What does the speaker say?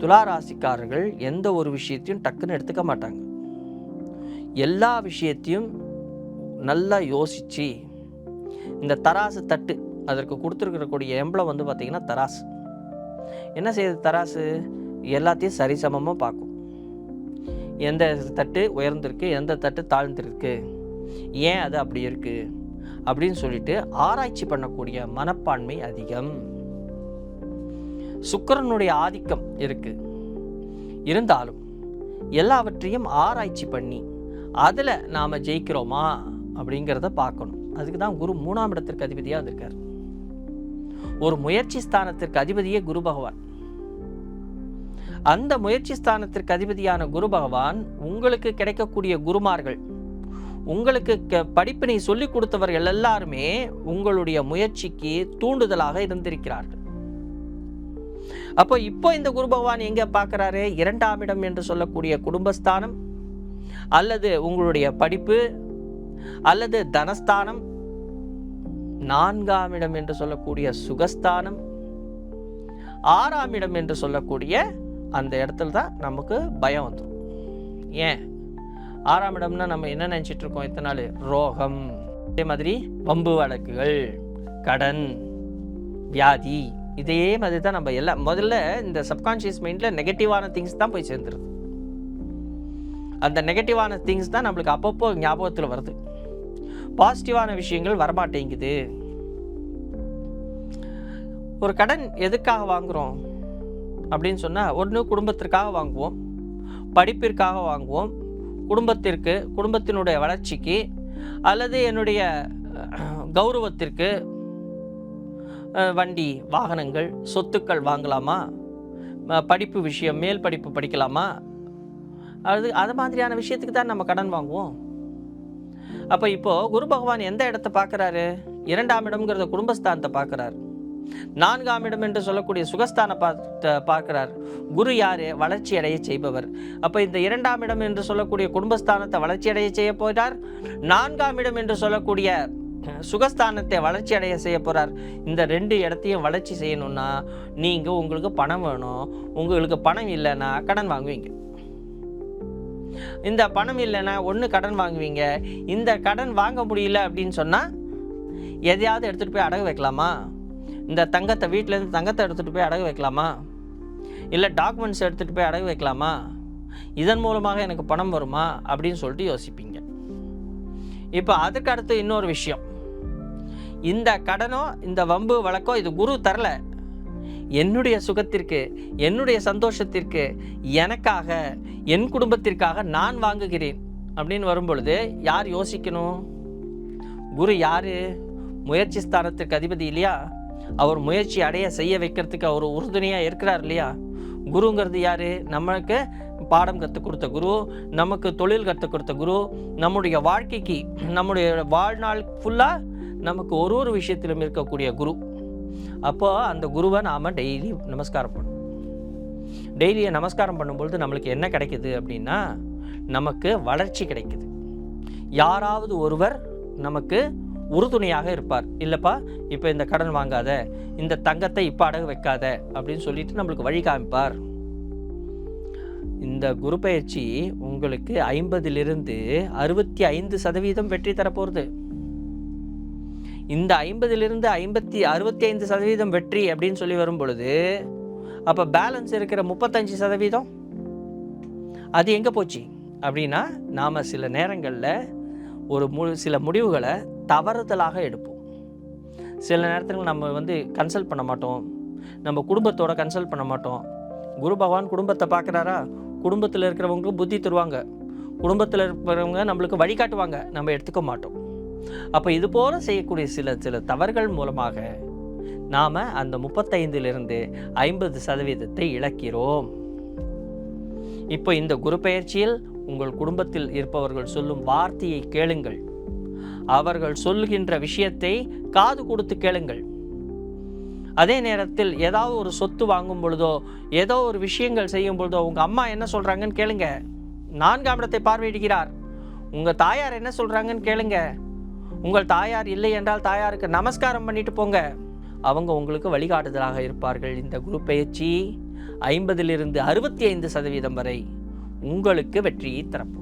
துலா ராசிக்காரர்கள் எந்த ஒரு விஷயத்தையும் டக்குன்னு எடுத்துக்க மாட்டாங்க. எல்லா விஷயத்தையும் நல்லா யோசித்து, இந்த தராசு தட்டு அதற்கு கொடுத்துருக்கக்கூடிய எம்பளம் வந்து பார்த்திங்கன்னா தராசு என்ன செய்யுது? தராசு எல்லாத்தையும் சரிசமமாக பார்க்கும். எந்த தட்டு உயர்ந்திருக்கு, எந்த தட்டு தாழ்ந்திருக்கு, ஏன் அது அப்படி இருக்குது அப்படின்னு சொல்லிட்டு ஆராய்ச்சி பண்ணக்கூடிய மனப்பான்மை அதிகம். சுக்கிரனுடைய ஆதிக்கம் இருக்கு. இருந்தாலும் எல்லாவற்றையும் ஆராய்ச்சி பண்ணி அதில் நாம் ஜெயிக்கிறோமா அப்படிங்கிறத பார்க்கணும். அதுக்கு தான் குரு 3ஆம் இடத்திற்கு அதிபதியாக இருக்கார். ஒரு முயற்சி ஸ்தானத்திற்கு அதிபதியே குரு பகவான். அந்த முயற்சி ஸ்தானத்திற்கு அதிபதியான குரு பகவான் உங்களுக்கு கிடைக்கக்கூடிய குருமார்கள், உங்களுக்கு படிப்பினை சொல்லிக் கொடுத்தவர்கள் எல்லாருமே உங்களுடைய முயற்சிக்கு தூண்டுதலாக இருந்திருக்கிறார்கள். அப்போ இப்போ இந்த குரு பகவான் எங்க பார்க்கிறாரு? 2ஆம் இடம் என்று சொல்லக்கூடிய குடும்பஸ்தானம், அல்லது உங்களுடைய படிப்பு, அல்லது தனஸ்தானம், 4ஆம் இடம் என்று சொல்லக்கூடிய சுகஸ்தானம், 6ஆம் இடம் என்று சொல்லக்கூடிய அந்த இடத்துல தான் நமக்கு பயம் வந்துடும். ஏன் 6ஆம் இடம்னா நம்ம என்ன நினச்சிட்டு இருக்கோம் இத்தனை நாள்? ரோகம், அதே மாதிரி வம்பு வழக்குகள், கடன், வியாதி, இதே மாதிரி தான் நம்ம எல்லாம் முதல்ல இந்த சப்கான்ஷியஸ் மைண்டில் நெகட்டிவான திங்ஸ் தான் போய் சேர்ந்துருது. அந்த நெகட்டிவான திங்ஸ் தான் நம்மளுக்கு அப்பப்போ ஞாபகத்தில் வருது. பாசிட்டிவான விஷயங்கள் வரமாட்டேங்குது. ஒரு கடன் எதுக்காக வாங்குகிறோம் அப்படின்னு சொன்னால், ஒன்று குடும்பத்திற்காக வாங்குவோம், படிப்பிற்காக வாங்குவோம், குடும்பத்திற்கு, குடும்பத்தினுடைய வளர்ச்சிக்கு, அல்லது என்னுடைய கௌரவத்திற்கு, வண்டி வாகனங்கள் சொத்துக்கள் வாங்கலாமா, படிப்பு விஷயம் மேல் படிப்பு படிக்கலாமா, அது மாதிரியான விஷயத்துக்கு தான் நம்ம கடன் வாங்குவோம். அப்போ இப்போது குரு பகவான் எந்த இடத்தை பார்க்குறாரு? 2ஆம் இடம்ங்கிறத குடும்பஸ்தானத்தை பார்க்குறாரு. 4ஆம் இடம் என்று சொல்லக்கூடிய சுகஸ்தான பார்க்கிறார். குரு யாரு? வளர்ச்சி அடைய செய்பவர். அப்போ இந்த 2ஆம் இடம் என்று சொல்லக்கூடிய குடும்பஸ்தானத்தை வளர்ச்சி அடைய செய்ய போகிறார். 4ஆம் இடம் என்று சொல்லக்கூடிய சுகஸ்தானத்தை வளர்ச்சி அடைய செய்ய போகிறார். இந்த 2 இடத்தையும் வளர்ச்சி செய்யணும்னா நீங்கள் உங்களுக்கு பணம் வேணும். உங்களுக்கு பணம் இல்லைன்னா கடன் வாங்குவீங்க. இந்த பணம் இல்லைன்னா ஒன்று கடன் வாங்குவீங்க. இந்த கடன் வாங்க முடியல அப்படின்னு சொன்னால் எதையாவது எடுத்துகிட்டு போய் அடகு வைக்கலாமா? இந்த தங்கத்தை, வீட்டிலேருந்து தங்கத்தை எடுத்துகிட்டு போய் அடகு வைக்கலாமா? இல்லை டாக்குமெண்ட்ஸ் எடுத்துகிட்டு போய் அடகு வைக்கலாமா? இதன் மூலமாக எனக்கு பணம் வருமா அப்படின்னு சொல்லிட்டு யோசிப்பீங்க. இப்போ அதுக்கு அடுத்து இன்னொரு விஷயம், இந்த கடனோ இந்த வம்பு வழக்கோ இது குரு தரல, என்னுடைய சுகத்திற்கு, என்னுடைய சந்தோஷத்திற்கு, எனக்காக, என் குடும்பத்திற்காக நான் வாங்குகிறேன் அப்படின்னு வரும்பொழுது யார் யோசிக்கணும்? குரு யார்? முயற்சி ஸ்தானத்திற்கு அதிபதி இல்லையா? அவர் முயற்சி அடைய செய்ய வைக்கிறதுக்கு அவர் உறுதுணையாக இருக்கிறார் இல்லையா? குருங்கிறது யார்? நமக்கு பாடம் கற்றுக் கொடுத்த குரு, நமக்கு தொழில் கற்றுக் கொடுத்த குரு, நம்முடைய வாழ்க்கைக்கு, நம்முடைய வாழ்நாள் ஃபுல்லாக நமக்கு ஒரு விஷயத்திலும் இருக்கக்கூடிய குரு. அப்போது அந்த குருவை நாம் டெய்லி நமஸ்காரம் பண்ணணும். டெய்லியை நமஸ்காரம் பண்ணும்பொழுது நம்மளுக்கு என்ன கிடைக்குது அப்படின்னா, நமக்கு வளர்ச்சி கிடைக்குது. யாராவது ஒருவர் நமக்கு உறுதுணையாக இருப்பார். இல்லைப்பா இப்போ இந்த கடன் வாங்காத, இந்த தங்கத்தை இப்போ அடகு வைக்காத அப்படின்னு சொல்லிட்டு நம்மளுக்கு வழி காமிப்பார். இந்த குரு பயிற்சி உங்களுக்கு 50லிருந்து 65% வெற்றி தரப்போகிறது. இந்த 50லிருந்து 65% வெற்றி அப்படின்னு சொல்லி வரும் பொழுது, அப்போ பேலன்ஸ் இருக்கிற 35% அது எங்கே போச்சு அப்படின்னா, நாம் சில நேரங்களில் சில முடிவுகளை தவறுதலாக எடுப்போம். சில நேரத்தில் நம்ம கன்சல்ட் பண்ண மாட்டோம், நம்ம குடும்பத்தோட கன்சல்ட் பண்ண மாட்டோம். குரு பகவான் குடும்பத்தை பார்க்குறாரா? குடும்பத்தில் இருக்கிறவங்க புத்தி தருவாங்க, குடும்பத்தில் இருக்கிறவங்க நம்மளுக்கு வழிகாட்டுவாங்க, நம்ம எடுத்துக்க மாட்டோம். அப்போ இது போல செய்யக்கூடிய சில தவறுகள் மூலமாக நாம் அந்த 35லிருந்து 50% இழக்கிறோம். இப்போ இந்த குரு பெயர்ச்சியில் உங்கள் குடும்பத்தில் இருப்பவர்கள் சொல்லும் வார்த்தையை கேளுங்கள். அவர்கள் சொல்லுகின்ற விஷயத்தை காது கொடுத்து கேளுங்கள். அதே நேரத்தில் ஏதாவது ஒரு சொத்து வாங்கும் பொழுதோ, ஏதோ ஒரு விஷயங்கள் செய்யும் பொழுதோ உங்கள் அம்மா என்ன சொல்கிறாங்கன்னு கேளுங்க. 4ஆம் இடத்தை பார்வையிடுகிறார். உங்கள் தாயார் என்ன சொல்கிறாங்கன்னு கேளுங்க. உங்கள் தாயார் இல்லை என்றால் தாயாருக்கு நமஸ்காரம் பண்ணிட்டு போங்க. அவங்க உங்களுக்கு வழிகாட்டுதலாக இருப்பார்கள். இந்த குரு பெயர்ச்சி 50 65% வரை உங்களுக்கு வெற்றியை தரப்போம்.